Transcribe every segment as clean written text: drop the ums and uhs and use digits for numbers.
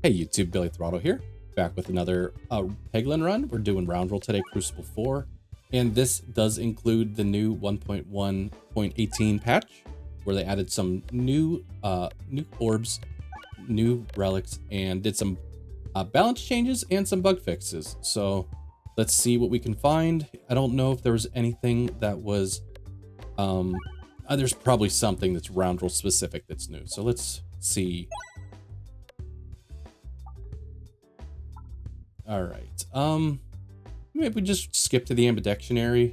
Hey YouTube, Billy Throttle here, back with another Peglin run. We're doing Roundrel today, Cruciball 4, and this does include the new 1.1.18 patch, where they added some new orbs, new relics, and did some balance changes and some bug fixes. So let's see what we can find. I don't know if there was anything that was, there's probably something that's Roundrel specific that's new. So let's see. All right. Maybe we just skip to the ambidextrary.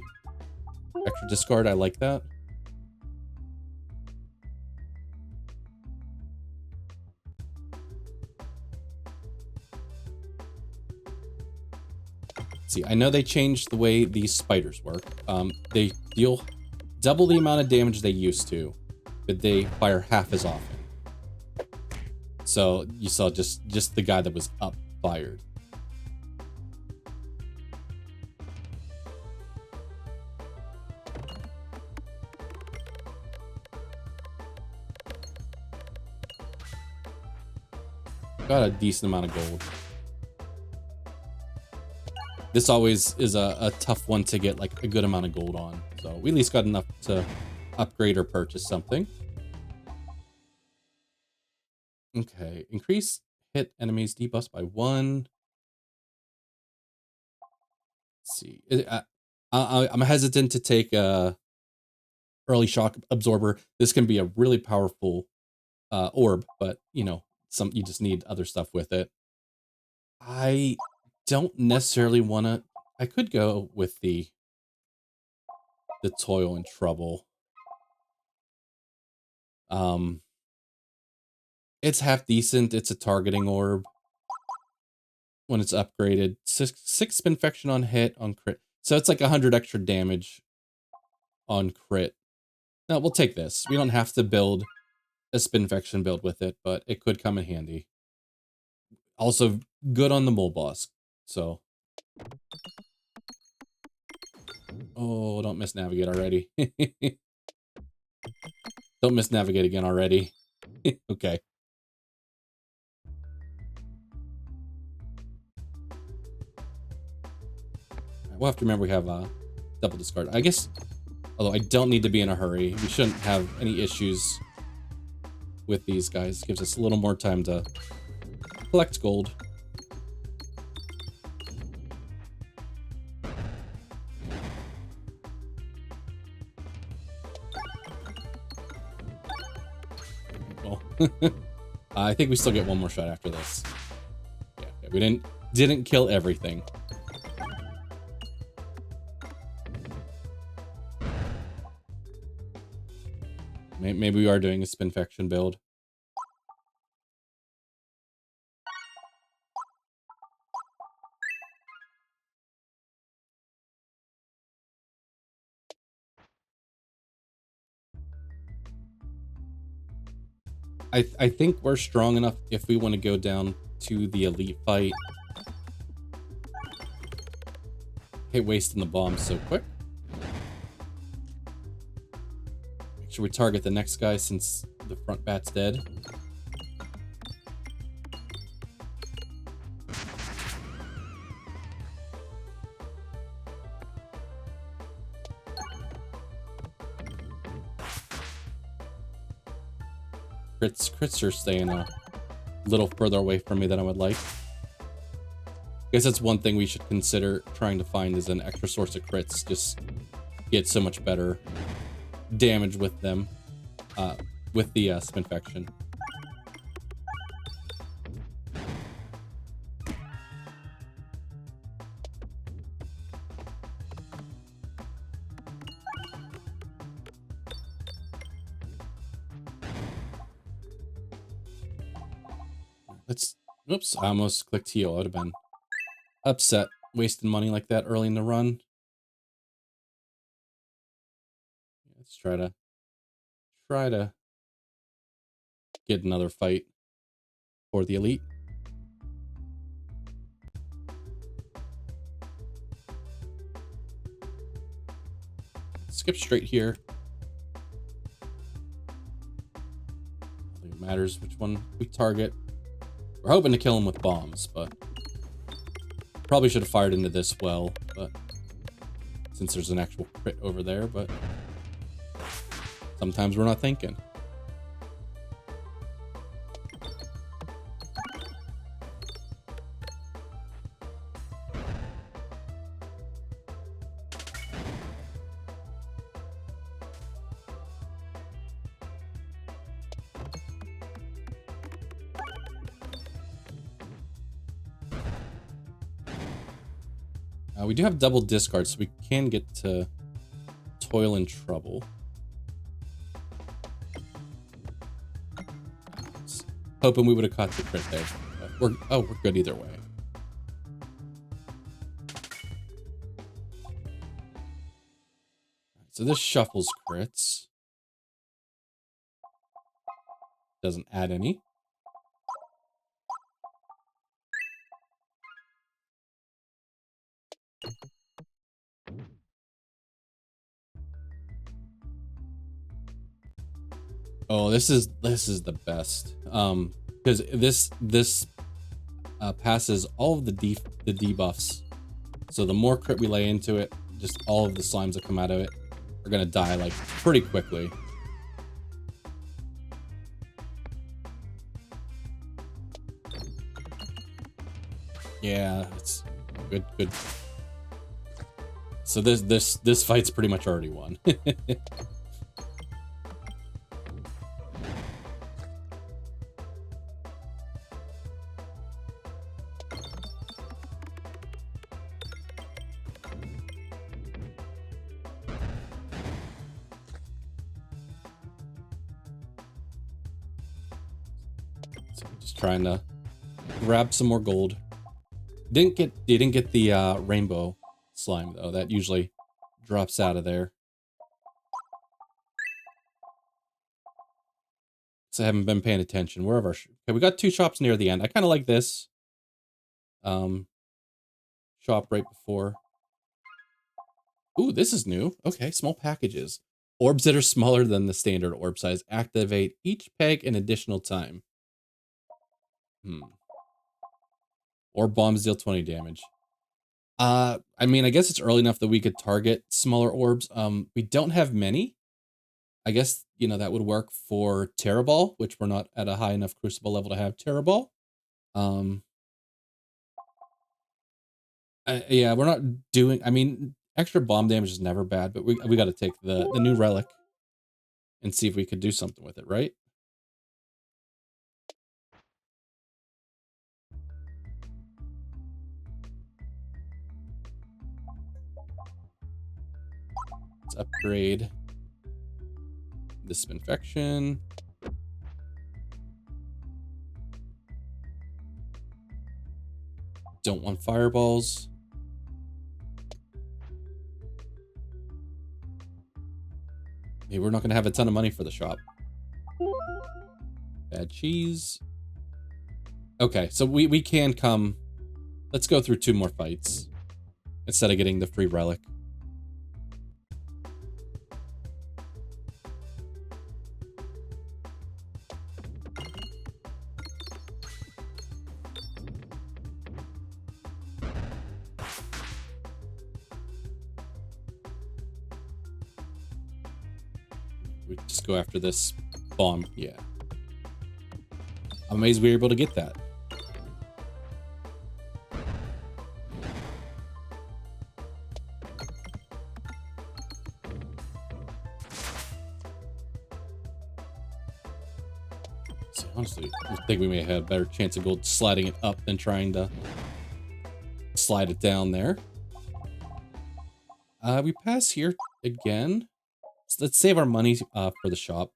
Extra discard, I like that. See, I know they changed the way these spiders work. They deal double the amount of damage they used to, but they fire half as often. So you saw just the guy that was up fired. Got a decent amount of gold. This always is a tough one to get like a good amount of gold on. So we at least got enough to upgrade or purchase something. Okay, increase hit enemies debuffs by 1. Let's see. I'm hesitant to take early shock absorber. This can be a really powerful orb, but you know, you just need other stuff with it. I don't necessarily want to. I could go with the toil and trouble. It's half decent. It's a targeting orb when it's upgraded. Six infection on hit on crit, so it's like 100 extra damage on crit. Now we'll take this. We don't have to build a spinfection build with it, but it could come in handy. Also good on the mole boss. So, oh, don't misnavigate already. Don't misnavigate again already. Okay. We'll have to remember we have a double discard. I guess, although I don't need to be in a hurry. We shouldn't have any issues with these guys. Gives us a little more time to collect gold. Well, I think we still get one more shot after this. Yeah, we didn't kill everything. Maybe we are doing a spinfection build. I think we're strong enough if we want to go down to the elite fight. Hate wasting the bombs so quick. Make sure we target the next guy since the front bat's dead. Crits are staying a little further away from me than I would like. I guess that's one thing we should consider trying to find is an extra source of crits. Just get so much better damage with them, with the spinfection. Oops, I almost clicked heal. I would have been upset wasting money like that early in the run. Let's try to get another fight for the elite. Skip straight here. I don't think it matters which one we target. We're hoping to kill him with bombs, but probably should have fired into this well, but since there's an actual crit over there, but sometimes we're not thinking. We do have double discard, so we can get to toil and trouble. Hoping we would have caught the crit there. But we're good either way. So this shuffles crits. Doesn't add any. Oh, this is the best. Because this passes all of the debuffs. So the more crit we lay into it, just all of the slimes that come out of it are gonna die like pretty quickly. Yeah, it's good. So this fight's pretty much already won. So just trying to grab some more gold. Didn't get the rainbow slime though. That usually drops out of there. So I haven't been paying attention. Where are our okay, we got 2 shops near the end. I kind of like this shop right before. Ooh, this is new. Okay, small packages. Orbs that are smaller than the standard orb size activate each peg an additional time. Or bombs deal 20 damage. I mean, I guess it's early enough that we could target smaller orbs. We don't have many. I guess, you know, that would work for Terriball, which we're not at a high enough Cruciball level to have Terriball. Yeah, we're not doing, I mean, extra bomb damage is never bad, but we got to take the new relic and see if we could do something with it, right? Let's upgrade this infection. Don't want fireballs. Maybe we're not going to have a ton of money for the shop. Bad cheese. Okay, so we can come. Let's go through 2 more fights instead of getting the free relic. We just go after this bomb. Yeah. I'm amazed we were able to get that. So honestly, I think we may have had a better chance of gold sliding it up than trying to slide it down there. We pass here again. So let's save our money for the shop.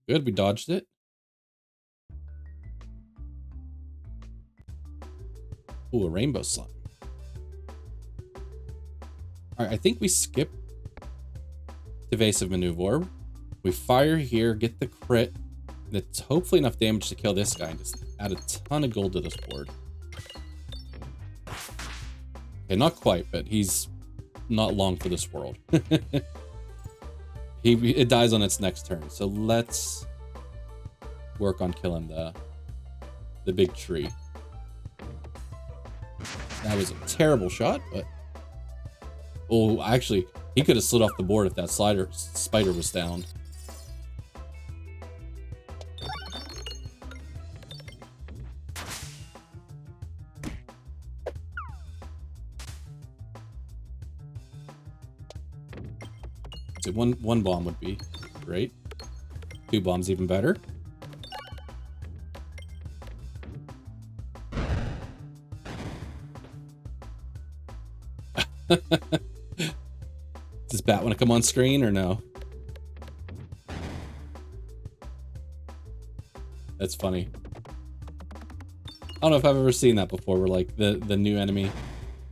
Good, we dodged it. Ooh, a rainbow slime. All right, I think we skip evasive maneuver. We fire here, get the crit. That's hopefully enough damage to kill this guy and just add a ton of gold to this board. Okay, not quite, but he's not long for this world. It dies on its next turn. So let's work on killing the big tree. That was a terrible shot, but oh, actually, he could have slid off the board if that spider was down. So one bomb would be great. 2 bombs even better. Does Bat want to come on screen or no? That's funny. I don't know if I've ever seen that before, where like the new enemy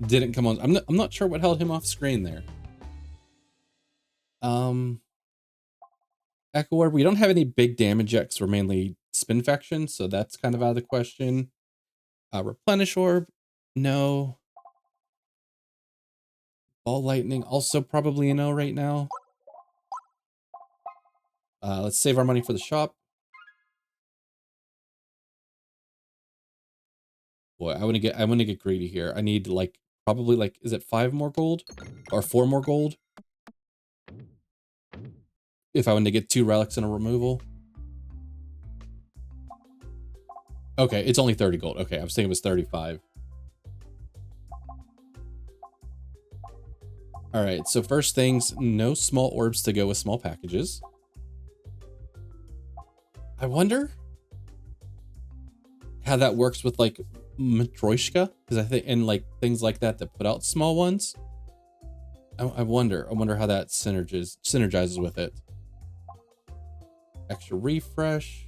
didn't come on. I'm not sure what held him off screen there. Echo Orb, we don't have any big damage yet because we're mainly Spinfection, so that's kind of out of the question. Replenish Orb, no. Ball Lightning, also probably a no right now. Let's save our money for the shop. Boy, I want to get greedy here. I need like probably like, is it 5 more gold or 4 more gold? If I want to get 2 relics and a removal. Okay, it's only 30 gold. Okay, I was thinking it was 35. All right, so first things, no small orbs to go with small packages. I wonder how that works with like Matryoshka, because I think, and like things like that put out small ones. I wonder how that synergizes with it. Extra refresh.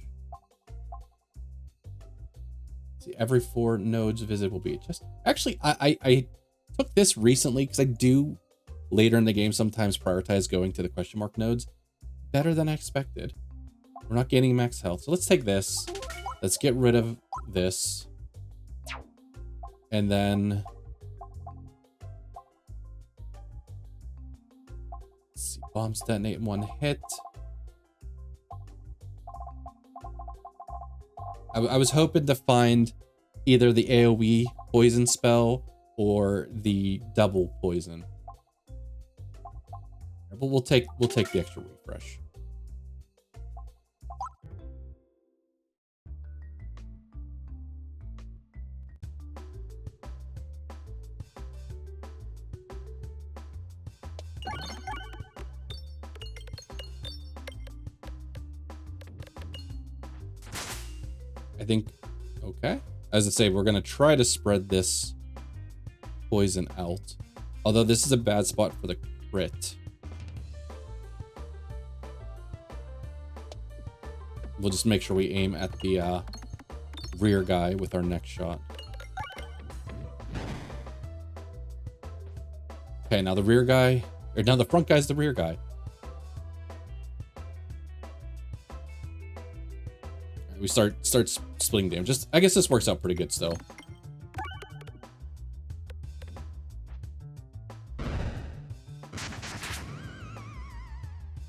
See, every 4 nodes visit will be just actually I took this recently because I do later in the game sometimes prioritize going to the question mark nodes. Better than I expected. We're not gaining max health, so let's take this. Let's get rid of this. And then let's see, bombs detonate in 1 hit. I was hoping to find either the AoE poison spell or the double poison. But we'll take the extra refresh. I think, okay. As I say, we're gonna try to spread this poison out. Although this is a bad spot for the crit. We'll just make sure we aim at the rear guy with our next shot. Okay, now the rear guy, or now the front guy's the rear guy. We start splitting damage. Just, I guess this works out pretty good still.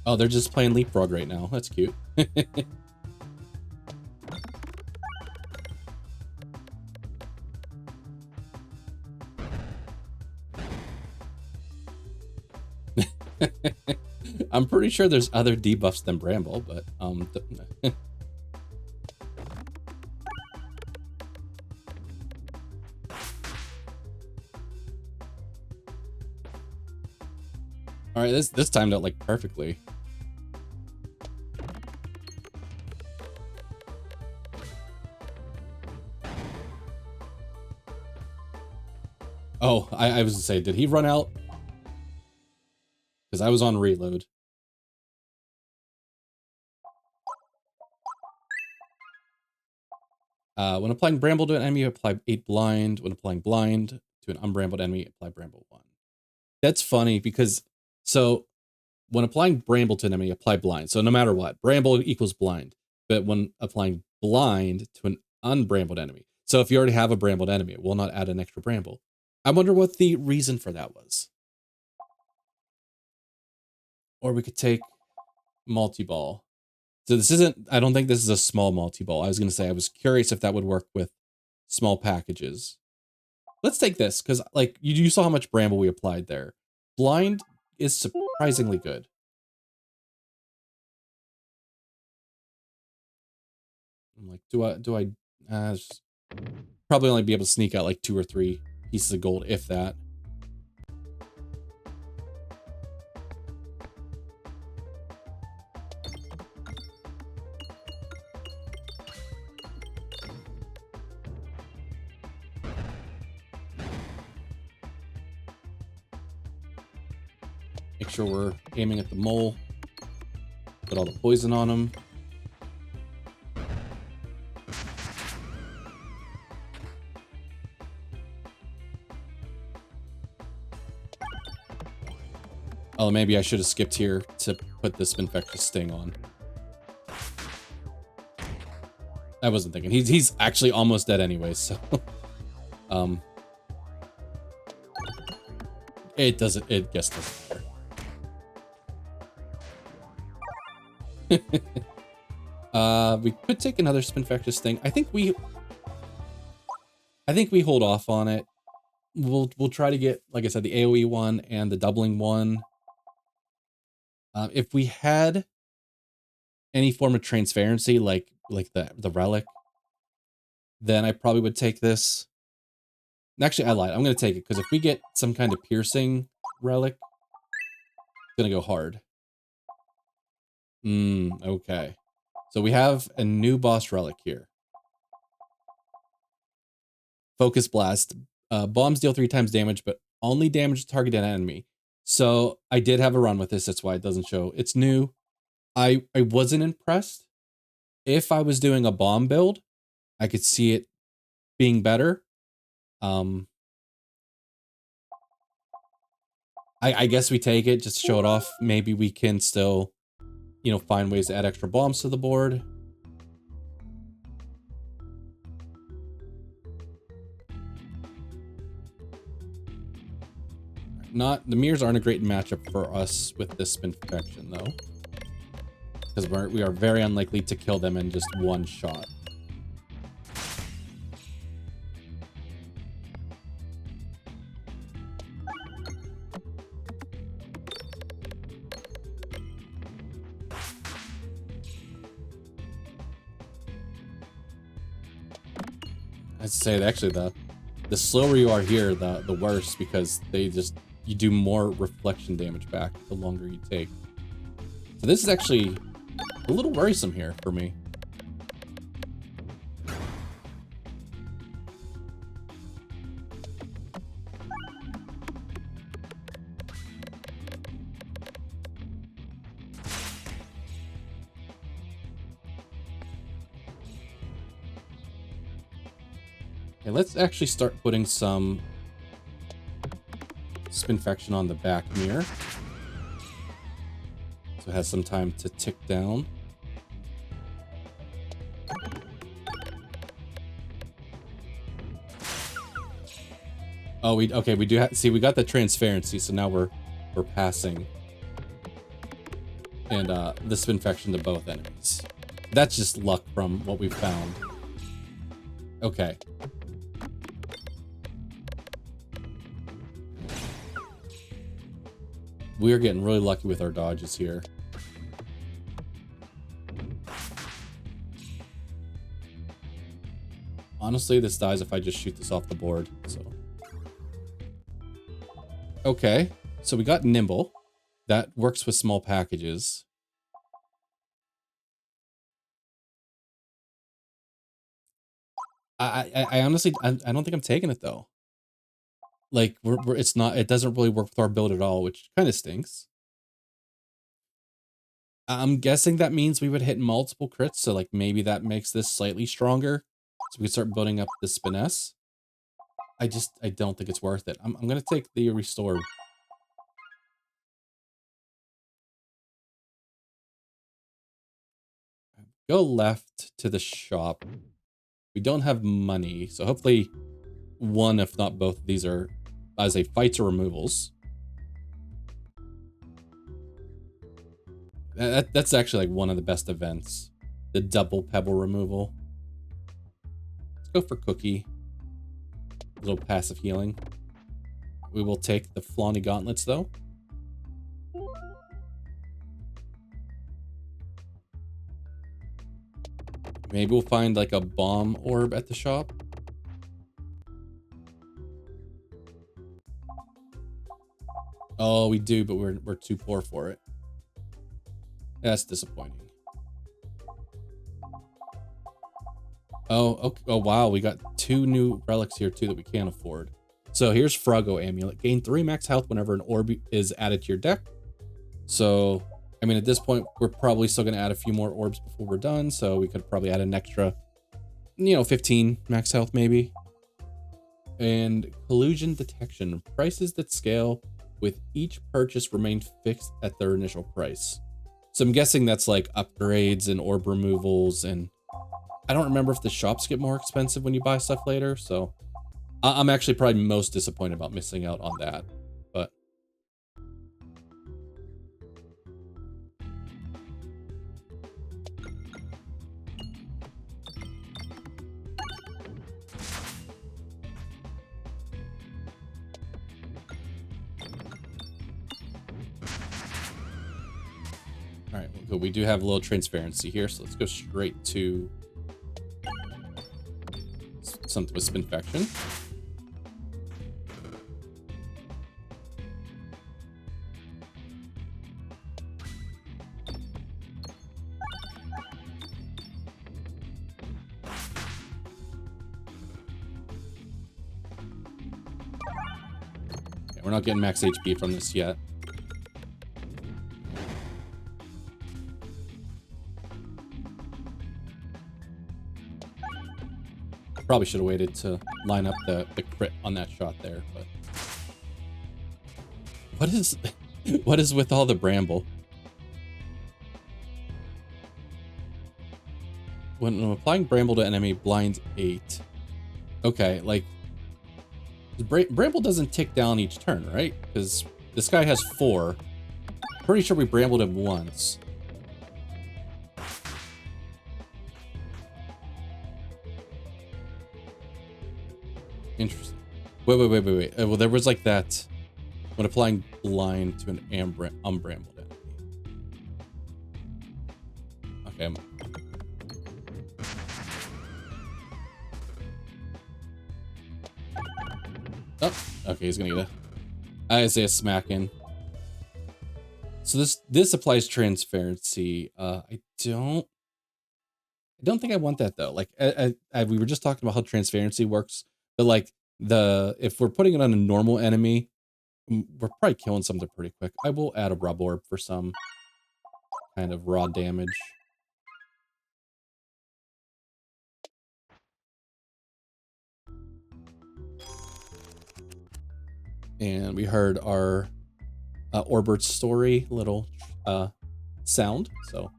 Oh, they're just playing Leapfrog right now. That's cute. I'm pretty sure there's other debuffs than Bramble, but all right, this timed out like perfectly. Oh, I was to say, did he run out? Because I was on reload. When applying Bramble to an enemy, apply 8 blind. When applying blind to an unbrambled enemy, apply Bramble 1. That's funny because, so when applying Bramble to an enemy, apply blind. So no matter what, Bramble equals blind. But when applying blind to an unbrambled enemy, so if you already have a brambled enemy, it will not add an extra Bramble. I wonder what the reason for that was. Or we could take multi-ball. So this isn't, I don't think this is a small multi-ball. I was going to say, I was curious if that would work with small packages. Let's take this, because like you saw how much bramble we applied there. Blind is surprisingly good. I'm like, do I probably only be able to sneak out like 2 or 3 pieces of gold, if that. Make sure we're aiming at the mole. Put all the poison on him. Oh, maybe I should have skipped here to put this infectious sting on. I wasn't thinking. He's actually almost dead anyway, so it just doesn't matter. We could take another spinfectious thing. I think we hold off on it. We'll try to get, like I said, the AoE one and the doubling one. If we had any form of transparency, like the relic, then I probably would take this. Actually, I lied. I'm going to take it, because if we get some kind of piercing relic, it's going to go hard. Okay. So we have a new boss relic here. Focus Blast. Bombs deal 3 times damage, but only damage to targeted enemy. So I did have a run with this. That's why it doesn't show. It's new. I wasn't impressed. If I was doing a bomb build, I could see it being better. I guess we take it, just show it off. Maybe we can still, you know, find ways to add extra bombs to the board. The mirrors aren't a great matchup for us with this infection though, because we are very unlikely to kill them in just one shot. I'd say actually the slower you are here, the worse, because you do more reflection damage back the longer you take. So this is actually a little worrisome here for me. Okay, let's actually start putting some spinfection on the back mirror, so it has some time to tick down. Oh, we do have, see, we got the transparency, so now we're passing, and the spinfection to both enemies. That's just luck from what we've found. Okay. We're getting really lucky with our dodges here. Honestly, this dies if I just shoot this off the board, so. Okay, so we got Nimble. That works with small packages. I honestly, I don't think I'm taking it though. Like, it doesn't really work with our build at all, which kind of stinks. I'm guessing that means we would hit multiple crits, so like maybe that makes this slightly stronger, so we can start building up the Spiness. I don't think it's worth it. I'm gonna take the restore. Go left to the shop. We don't have money, so hopefully one, if not both of these, are as a fights or removals. That's actually like one of the best events. The double pebble removal. Let's go for Cookie. A little passive healing. We will take the Flawney Gauntlets though. Maybe we'll find like a bomb orb at the shop. Oh, we do, but we're too poor for it. That's disappointing. Oh, okay. Oh wow, we got 2 new relics here too that we can't afford. So here's Froggo Amulet. Gain 3 max health whenever an orb is added to your deck. So, I mean, at this point, we're probably still going to add a few more orbs before we're done. So we could probably add an extra, 15 max health maybe. And Collusion Detection. Prices that scale with each purchase remain fixed at their initial price. So I'm guessing that's like upgrades and orb removals. And I don't remember if the shops get more expensive when you buy stuff later. So I'm actually probably most disappointed about missing out on that. But all right, well, we do have a little transparency here, so let's go straight to something with Spinfection. Okay, we're not getting max HP from this yet. Probably should have waited to line up the crit on that shot there, but what is with all the bramble? When I'm applying bramble to enemy, blind 8. Okay, like bramble doesn't tick down each turn, right? Because this guy has 4. Pretty sure we brambled him once. Interesting. Wait. Well, there was like that when applying blind to an unbrambled enemy. Okay. Oh, okay, he's gonna get Isaiah smacking. So this applies transparency. I don't think I want that though. Like we were just talking about how transparency works. But like if we're putting it on a normal enemy, we're probably killing something pretty quick. I will add a rub orb for some kind of raw damage. And we heard our Orbert's story little sound, so.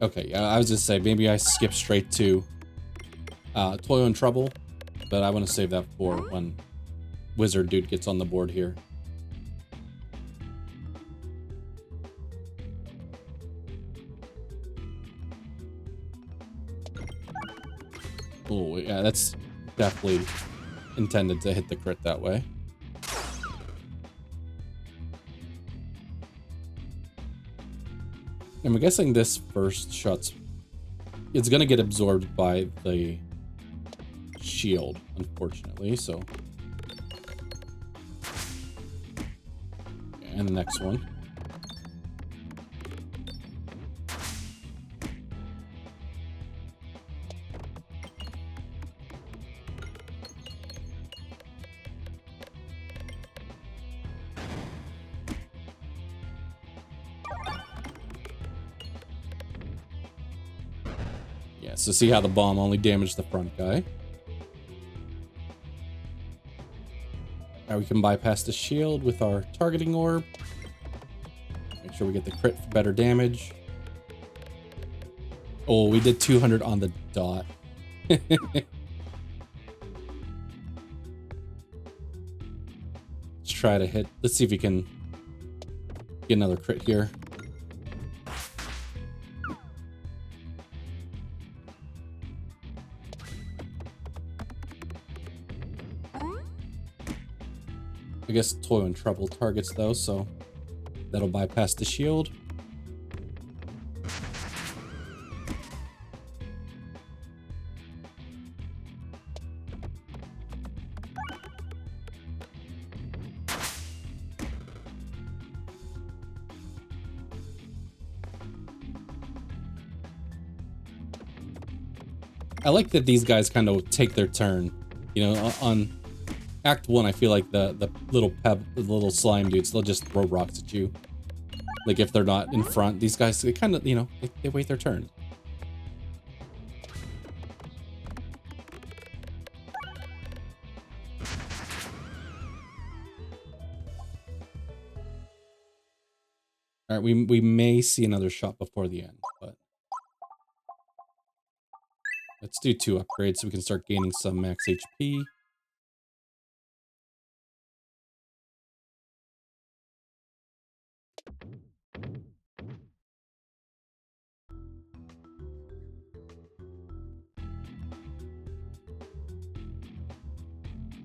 Okay, I was just saying, maybe I skip straight to Toil and Trouble, but I want to save that for when Wizard Dude gets on the board here. Oh, yeah, that's definitely intended to hit the crit that way. I'm guessing this first shot's... It's going to get absorbed by the shield, unfortunately, so... And the next one. So see how the bomb only damaged the front guy. Now we can bypass the shield with our targeting orb. Make sure we get the crit for better damage. Oh, we did 200 on the dot. Let's try to hit. Let's see if we can get another crit here. I guess Toil and Trouble targets though, so that'll bypass the shield. I like that these guys kind of take their turn. You know, on Act 1, I feel like the little slime dudes, they'll just throw rocks at you. Like if they're not in front, these guys, they kind of, you know, they wait their turn. All right, we may see another shot before the end, but let's do 2 upgrades so we can start gaining some max HP.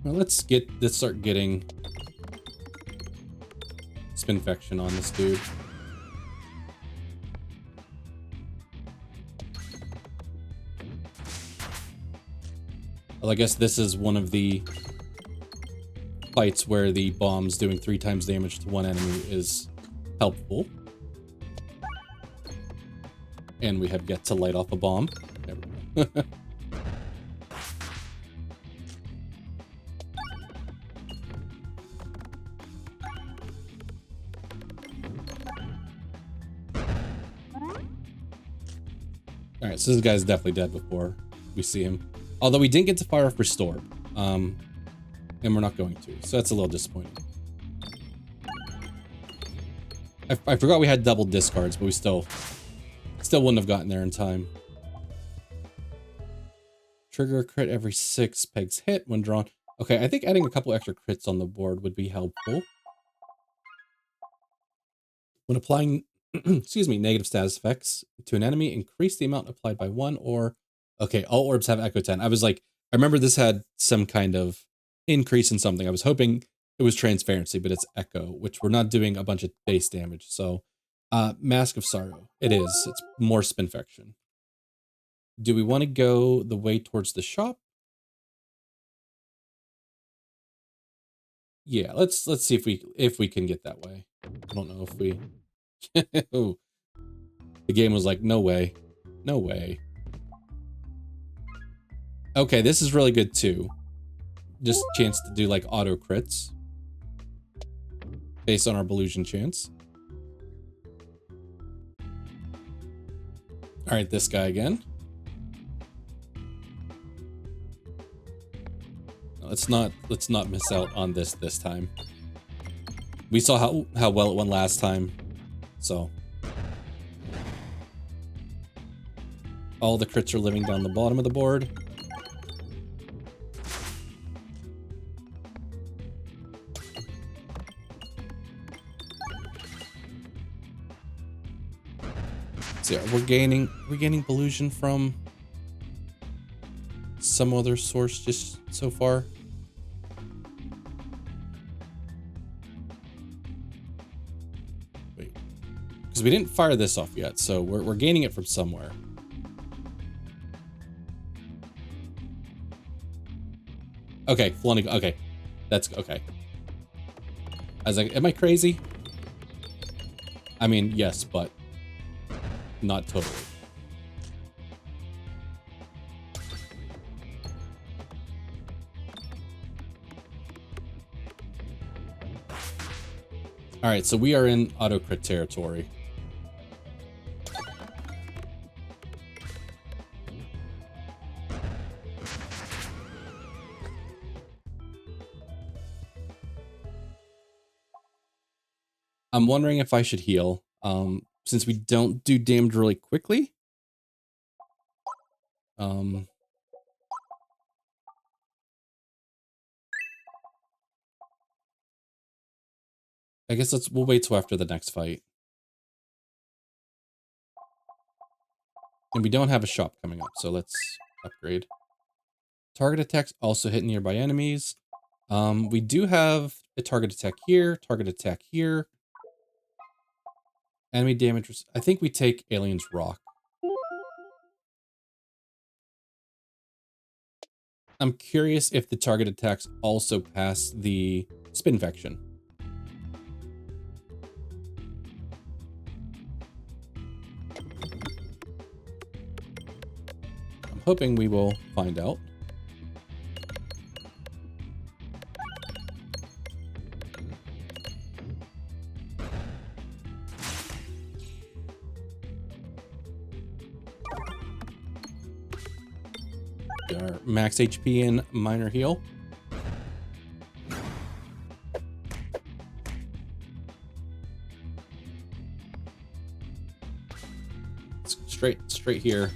Well, let's start getting Spinfection on this dude. Well, I guess this is one of the fights where the bombs doing 3 times damage to one enemy is helpful. And we have yet to light off a bomb. There we go. Alright, so this guy's definitely dead before we see him. Although we didn't get to fire off Restore. And we're not going to, so that's a little disappointing. I forgot we had double discards, but we still wouldn't have gotten there in time. Trigger a crit every 6 pegs hit when drawn. Okay, I think adding a couple extra crits on the board would be helpful. When applying, excuse me, negative status effects to an enemy, increase the amount applied by 1 or... Okay, all orbs have Echo 10. I was like, I remember this had some kind of increase in something. I was hoping it was transparency, but it's Echo, which we're not doing a bunch of base damage. So, Mask of Sorrow. It is. It's more Spinfection. Do we want to go the way towards the shop? Yeah, let's see if we can get that way. I don't know if we... The game was like, no way. No way. Okay, this is really good too. Just chance to do like auto crits. Based on our Belusion chance. Alright, this guy again. Let's not miss out on this time. We saw how well it went last time. So all the crits are living down the bottom of the board. So yeah, we're gaining Belusion from some other source just so far. Wait, because we didn't fire this off yet, so we're gaining it from somewhere. Okay, Flunig. Okay, that's okay. I was like, am I crazy? I mean, yes, but not totally. All right, so we are in auto crit territory. I'm wondering if I should heal, since we don't do damage really quickly. Um, I guess we'll wait till after the next fight. And we don't have a shop coming up, so let's upgrade. Target attacks also hit nearby enemies. We do have a target attack here, target attack here. Enemy damage. I think we take Alien's Rock. I'm curious if the target attacks also pass the Spinfection. I'm hoping we will find out. Our max HP and minor heal. Straight here.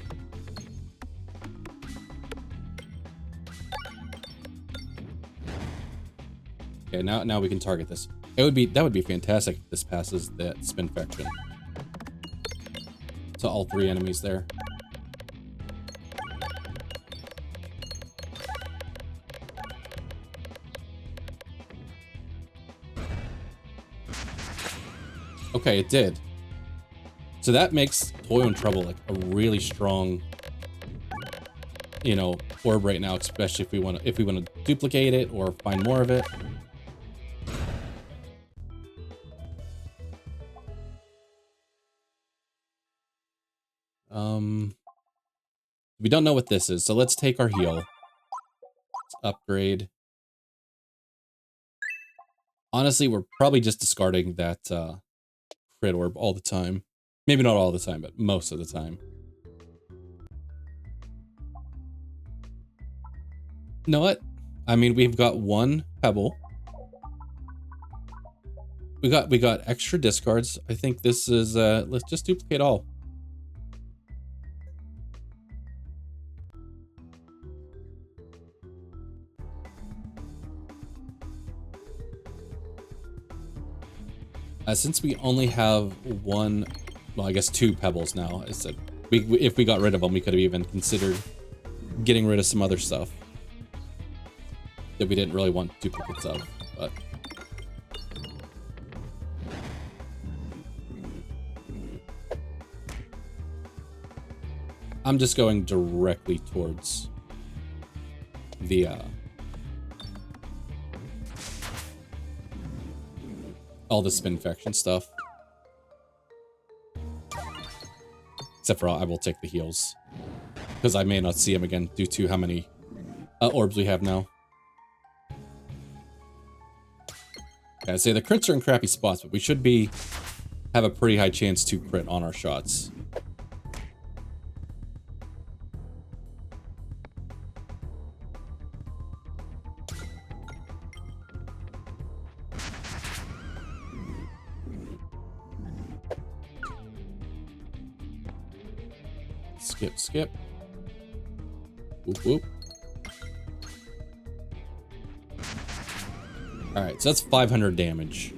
Okay, now we can target this. That would be fantastic if this passes that Spinfection. To all three enemies there. Okay, it did. So that makes Toyo and Trouble like a really strong, you know, orb right now, especially if we want to duplicate it or find more of it. We don't know what this is, so let's take our heal. Let's upgrade. Honestly, we're probably just discarding that crit orb all the time. Maybe not all the time, but most of the time. You know what? I mean, we've got one Pebble. We got extra discards. I think this is let's just duplicate all. Since we only have one, well, I guess two Pebbles now. I said, if we got rid of them, we could have even considered getting rid of some other stuff that we didn't really want duplicates of, but. I'm just going directly towards the, all the Spinfection stuff. Except for I will take the heals. Because I may not see him again due to how many orbs we have now. Okay, I'd say the crits are in crappy spots, but we should have a pretty high chance to crit on our shots. Skip. Whoop, whoop. Alright, so that's 500 damage.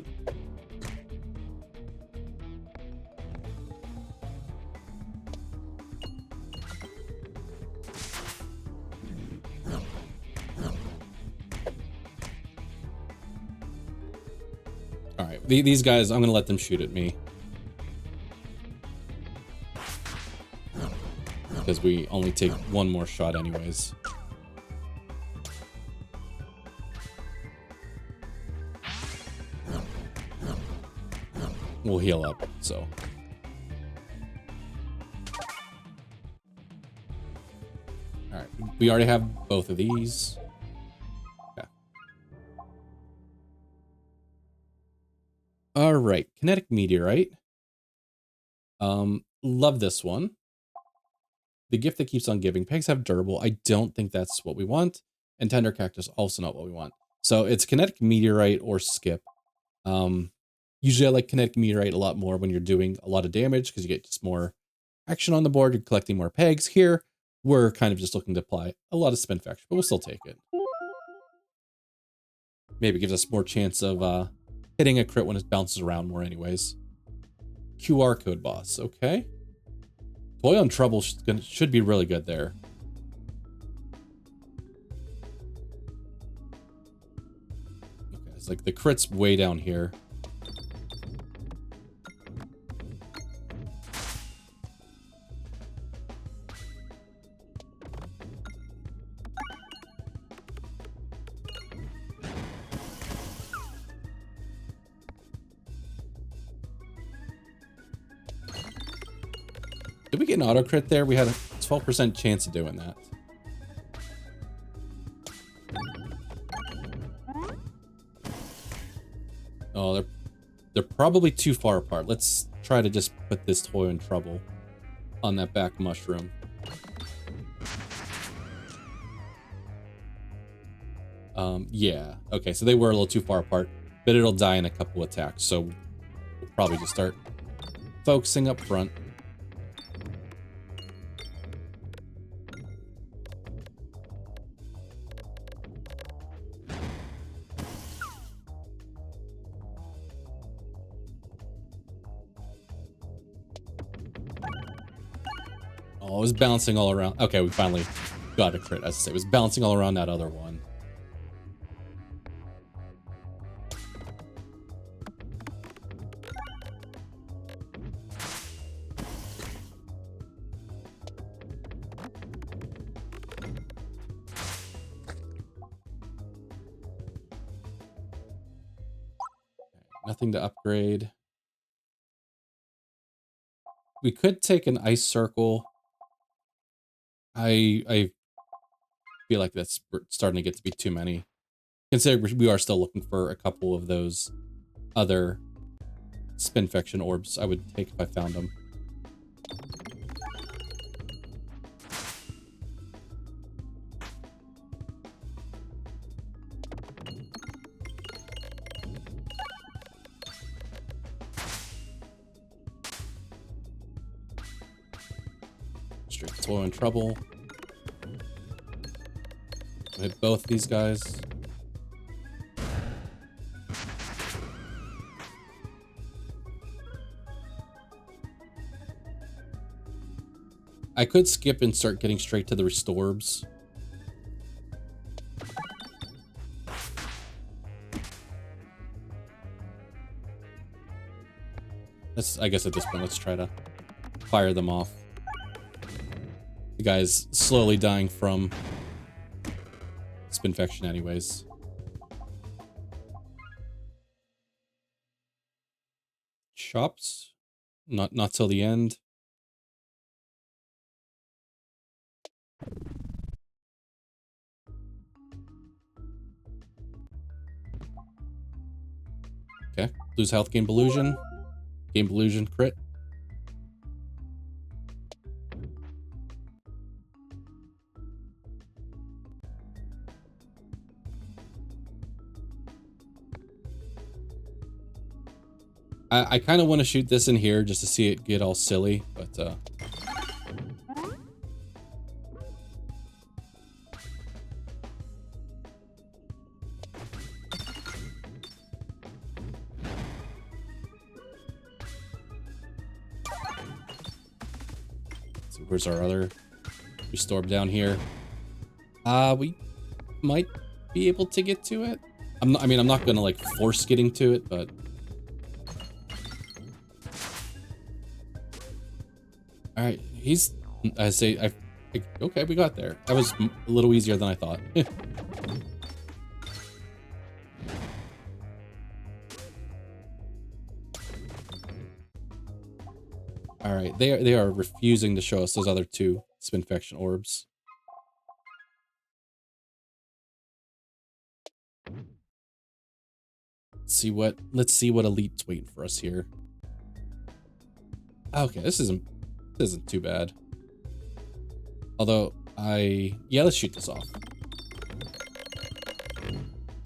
Alright, these guys, I'm gonna let them shoot at me. Because we only take one more shot anyways. We'll heal up, so. Alright, we already have both of these. Yeah. Alright, Kinetic Meteorite. Love this one. The gift that keeps on giving. Pegs have durable. I don't think that's what we want. And Tender Cactus, also not what we want. So it's Kinetic Meteorite or Skip. Usually I like Kinetic Meteorite a lot more when you're doing a lot of damage because you get just more action on the board. You're collecting more pegs. Here, we're kind of just looking to apply a lot of Spinfection, but we'll still take it. Maybe it gives us more chance of hitting a crit when it bounces around more anyways. QR code boss, okay. Toy on Trouble should be really good there. Okay, it's like the crit's way down here. Did we get an auto crit there? We had a 12% chance of doing that. Oh, they're probably too far apart. Let's try to just put this toy in trouble on that back mushroom. Yeah. Okay, so they were a little too far apart, but it'll die in a couple attacks, so we'll probably just start focusing up front. Oh, it was bouncing all around. Okay, we finally got a crit. As I say, it was bouncing all around that other one. Nothing to upgrade. We could take an ice circle. I feel like that's starting to get to be too many. Consider we are still looking for a couple of those other Spinfection orbs I would take if I found them. Straight Toy in trouble. Hit both these guys. I could skip and start getting straight to the restorbs. I guess at this point, let's try to fire them off. The guy's slowly dying from Spinfection anyways. Chops? Not till the end. Okay. Lose health, gain Illusion. Gain Illusion, crit. I kind of want to shoot this in here just to see it get all silly, but so where's our other Restorb down here? We might be able to get to it. I'm not gonna like force getting to it, but all right, okay, we got there. That was a little easier than I thought. All right, they are refusing to show us those other two Spinfection orbs. Let's see what elite's waiting for us here. Okay, this isn't too bad. Although yeah, let's shoot this off.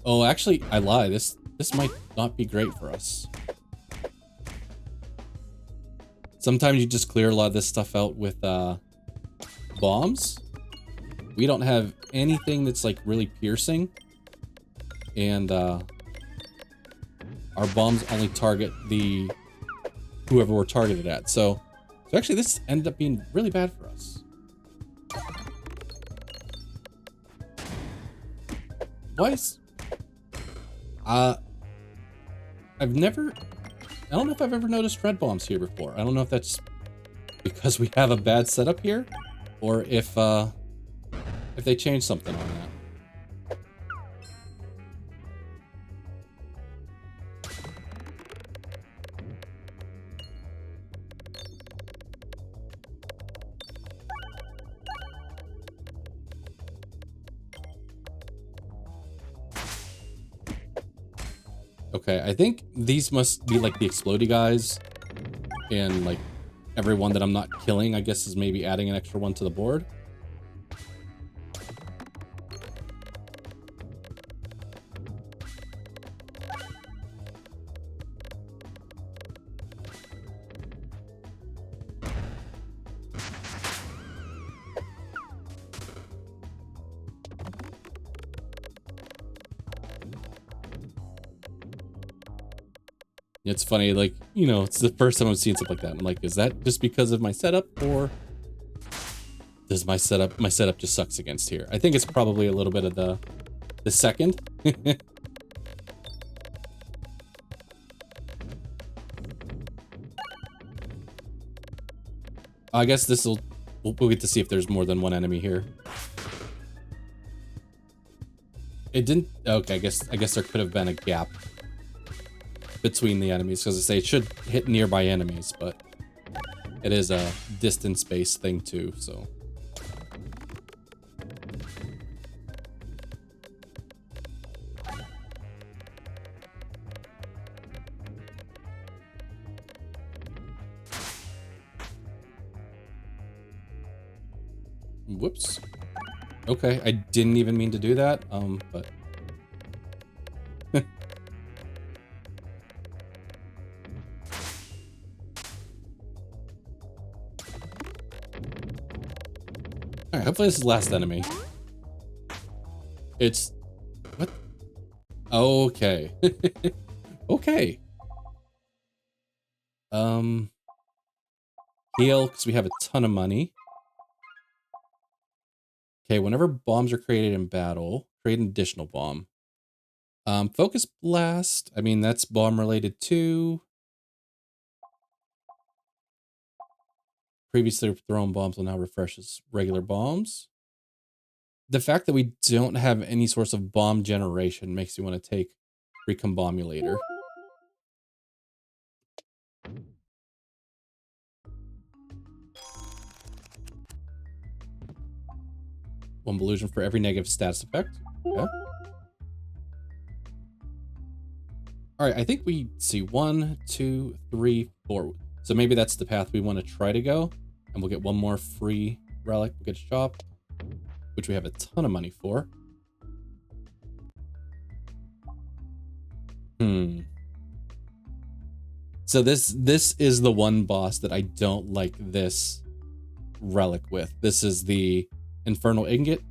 Oh, actually, I lie. This might not be great for us. Sometimes you just clear a lot of this stuff out with bombs. We don't have anything that's like really piercing. And our bombs only target the whoever we're targeted at. So actually this ended up being really bad for us. Why is I don't know if I've ever noticed red bombs here before. I don't know if that's because we have a bad setup here, or if they changed something on that. Okay, I think these must be like the explodey guys, and like everyone that I'm not killing, I guess, is maybe adding an extra one to the board. It's funny, like, you know, it's the first time I've seen something like that. I'm like, is that just because of my setup, or does my setup just sucks against here? I think it's probably a little bit of the second. I guess we'll get to see if there's more than one enemy here. It didn't. Okay, I guess there could have been a gap between the enemies, because I say it should hit nearby enemies, but it is a distance-based thing too, so. Whoops. Okay, I didn't even mean to do that, but. Alright, hopefully this is the last enemy. It's... What? Okay. Okay. Heal, because we have a ton of money. Okay, whenever bombs are created in battle, create an additional bomb. Focus Blast. I mean, that's bomb related too. Previously thrown bombs will now refresh as regular bombs. The fact that we don't have any source of bomb generation makes me want to take Recombomulator. One illusion for every negative status effect. Okay. Alright, I think we see 1, 2, 3, 4. So maybe that's the path we want to try to go. And we'll get one more free relic. We'll get a shop, which we have a ton of money for. So this is the one boss that I don't like this relic with. This is the Infernal Ingot.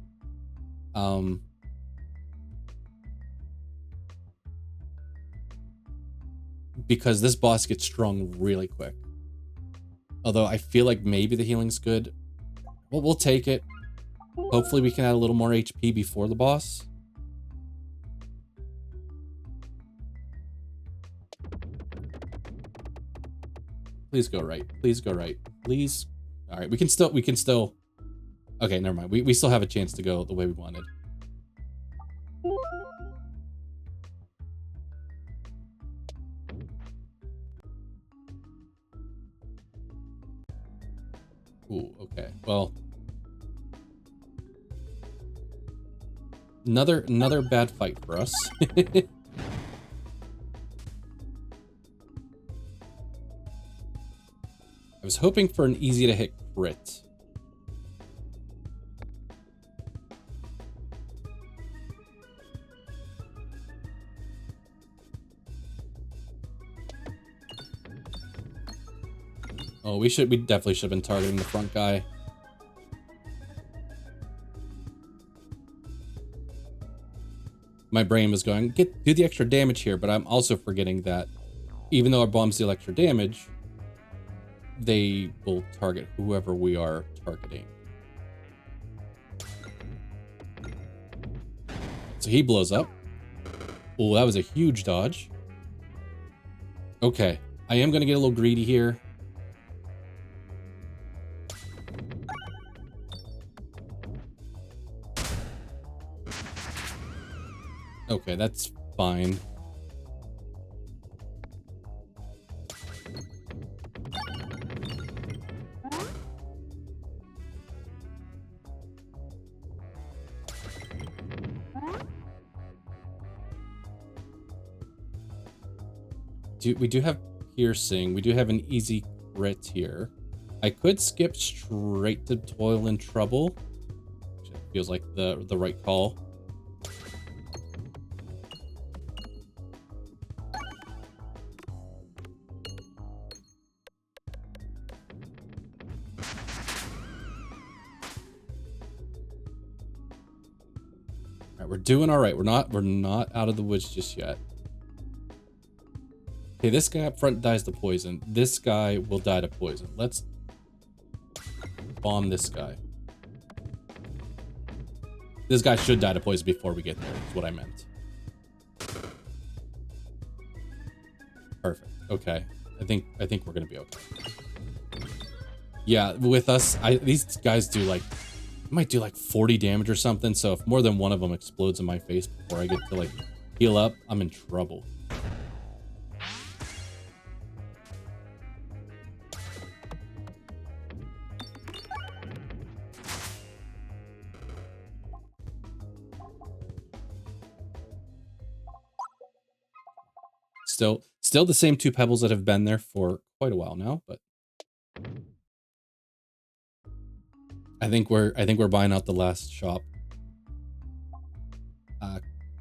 Because this boss gets strong really quick. Although I feel like maybe the healing's good. Well, we'll take it. Hopefully we can add a little more HP before the boss. Please go right. Please go right. Please. All right, we can still. Okay, never mind. We still have a chance to go the way we wanted. Ooh, okay. Well, another bad fight for us. I was hoping for an easy to hit crit. Oh, we definitely should have been targeting the front guy. My brain was going, do the extra damage here, but I'm also forgetting that even though our bombs deal extra damage, they will target whoever we are targeting. So he blows up. Oh, that was a huge dodge. Okay, I am going to get a little greedy here. Okay, that's fine. We do have piercing. We do have an easy crit here. I could skip straight to Toil and Trouble. Which feels like the right call. All right, we're doing all right. We're not out of the woods just yet. Okay, this guy up front dies to poison. This guy will die to poison. Let's bomb this guy. This guy should die to poison before we get there, is what I meant. Perfect. Okay. I think we're gonna be okay. Yeah, with us, these guys do like might do like 40 damage or something, so if more than one of them explodes in my face before I get to like heal up, I'm in trouble. Still the same two Pebballs that have been there for quite a while now, but I think we're buying out the last shop.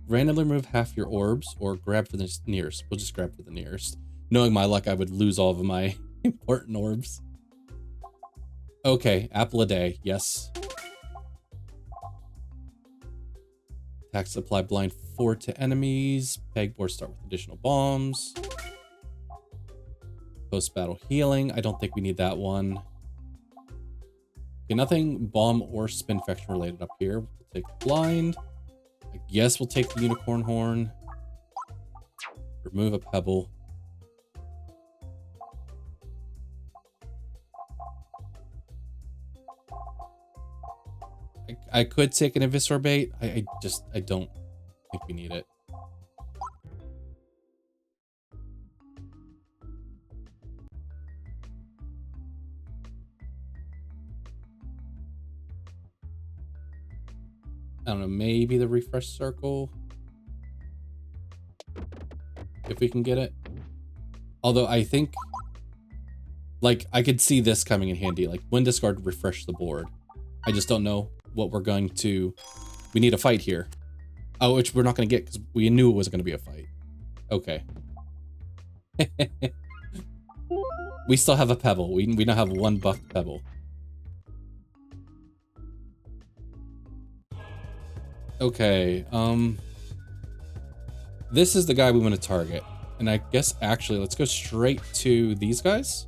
Randomly remove half your orbs or grab for the nearest. We'll just grab for the nearest. Knowing my luck, I would lose all of my important orbs. Okay, apple a day, yes. Attacks apply blind 4 to enemies. Pegboards start with additional bombs. Post-battle healing. I don't think we need that one. Okay, nothing bomb or spinfection related up here. We'll take blind. I guess we'll take the unicorn horn. Remove a pebble. I could take an Avisor bait. I don't think we need it. I don't know, maybe the refresh circle. If we can get it. Although I think, like, I could see this coming in handy. Like, when discard, refresh the board. I just don't know what we're going to... We need a fight here. Oh, which we're not going to get because we knew it was going to be a fight. Okay. We still have a Pebble. We now have one buffed Pebble. Okay, this is the guy we want to target. And I guess, actually, let's go straight to these guys.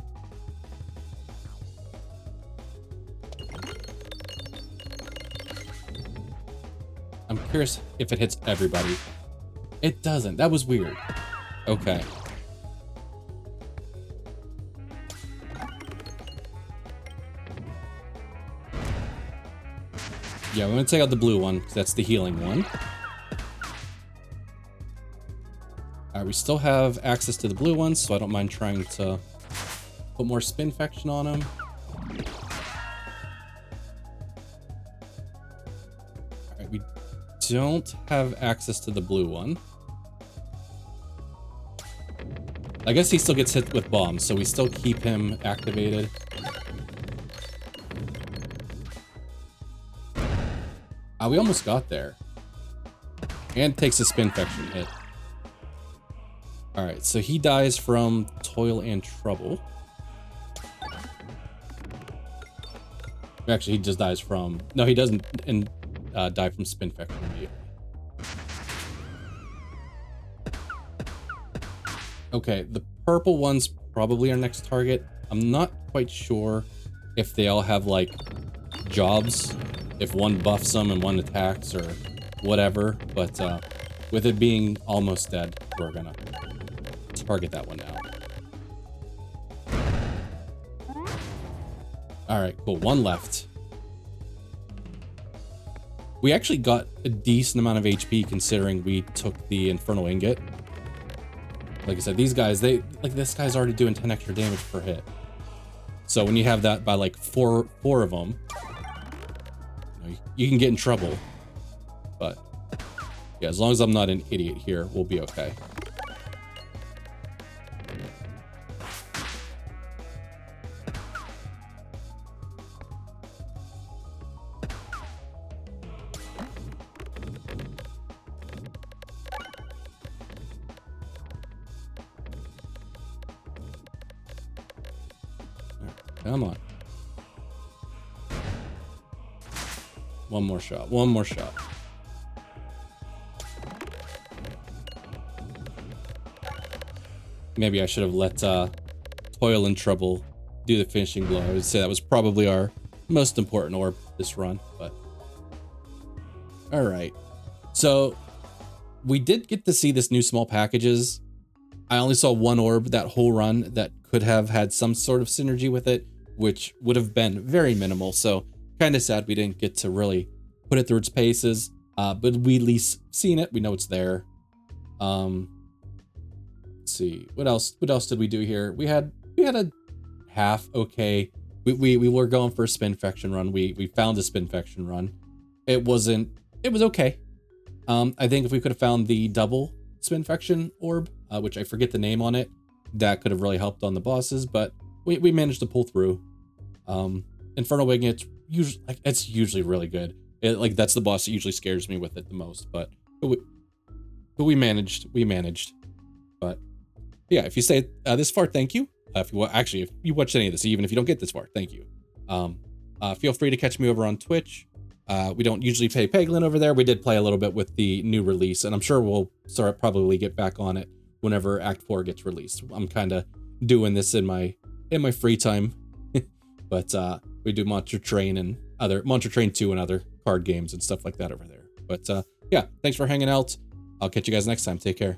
I'm curious if it hits everybody. It doesn't. That was weird. Okay. Yeah, we're gonna take out the blue one, because that's the healing one. Alright, we still have access to the blue one, so I don't mind trying to put more spinfection on him. Alright, we don't have access to the blue one. I guess he still gets hit with bombs, so we still keep him activated. We almost got there. And takes a spinfection hit. Alright, so he dies from Toil and Trouble. Actually, he just dies from... No, he doesn't die from spinfection immediately. Okay, the purple one's probably our next target. I'm not quite sure if they all have like jobs, if one buffs them and one attacks or whatever, but with it being almost dead, we're gonna target that one now. All right, cool, one left. We actually got a decent amount of HP considering we took the Infernal Ingot. Like I said, these guys, this guy's already doing 10 extra damage per hit. So when you have that by like four of them, you can get in trouble. But yeah, as long as I'm not an idiot here, we'll be okay. Come on. One more shot. One more shot. Maybe I should have let Toil and Trouble do the finishing blow. I would say that was probably our most important orb this run, but... Alright. So, we did get to see this new small packages. I only saw one orb that whole run that could have had some sort of synergy with it, which would have been very minimal. So kind of sad we didn't get to really put it through its paces, but we at least seen it. We know it's there. Let's see what else did we do here? We had a half okay. We were going for a Spinfection run. We found a Spinfection run. It was okay. I think if we could have found the double Spinfection orb, which I forget the name on it, that could have really helped on the bosses, but we managed to pull through. Infernal Wing, it's usually really good. That's the boss that usually scares me with it the most, but we managed. But yeah, if you stay this far, thank you. If you watched any of this, even if you don't get this far, thank you. Feel free to catch me over on Twitch. We don't usually play Peglin over there. We did play a little bit with the new release, and I'm sure we'll probably get back on it whenever Act 4 gets released. I'm kind of doing this in my free time, but we do Monster Train and Monster Train 2 and other card games and stuff like that over there. But yeah, thanks for hanging out. I'll catch you guys next time. Take care.